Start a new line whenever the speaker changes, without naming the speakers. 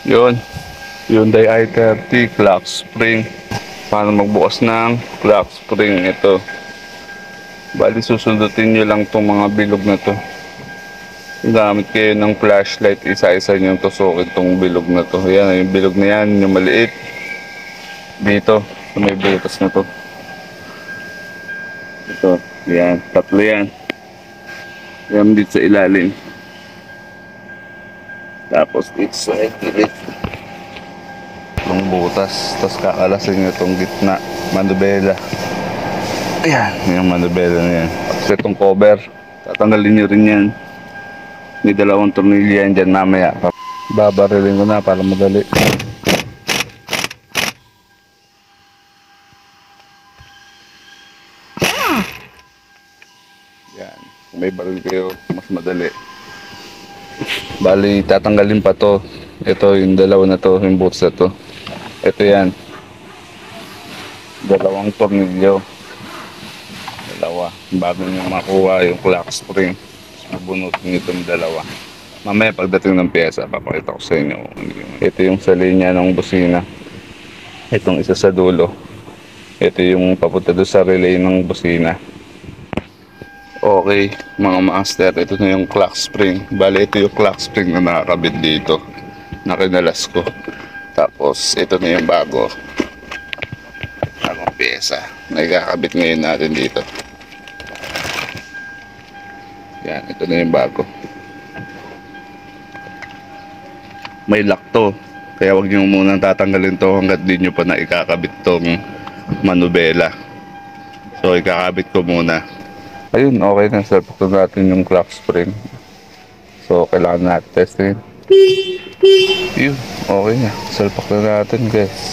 Yun, Hyundai i30 clock spring. Paano magbukas ng clock spring ito? Bali susundutin nyo lang itong mga bilog na to. Gamit kayo ng flashlight, isa-isa nyo tusukin itong bilog na to. Yan, yung bilog na yan, yung maliit. Dito, sa may butas na to. Ito, yan, tatlo yan. Yan dito sa ilalim. Tapos dito sa gilid. Itong butas, tapos kakalasin nyo itong gitna, manubela. Ayan, yung manubela na yan. Tapos itong cover, tatanggalin nyo rin yan. May dalawang tornilyo yan dyan mamaya. Babarilin ko na para madali. Yan, kung may baril kayo, mas madali. Bali, tatanggalin pa to. Ito, yung dalawa na to, yung boots na to. Ito yan. Dalawang tornilyo. Dalawa. Bago nyo makuha yung clock spring, bubunutin itong dalawa. Mamaya pagdating ng pyesa, papakita ko sa inyo. Ito yung sa linya ng busina. Itong isa sa dulo. Ito yung papunta doon sa relay ng busina. Okay, mga master, ito na yung clock spring. Bale, ito yung clock spring na nakakabit dito. Nakinalas ko. Tapos, ito na yung bago. Bagong pyesa na ikakabit ngayon natin dito. Yan, ito na yung bago. May lock to. Kaya wag nyo munang tatanggalin to hanggat di nyo pa na ikakabit tong manubela. So, ikakabit ko muna. Ayun, okay na. Salpak na natin yung clock spring. So, kailangan natin testin. Yun, okay na. Salpak na natin, guys.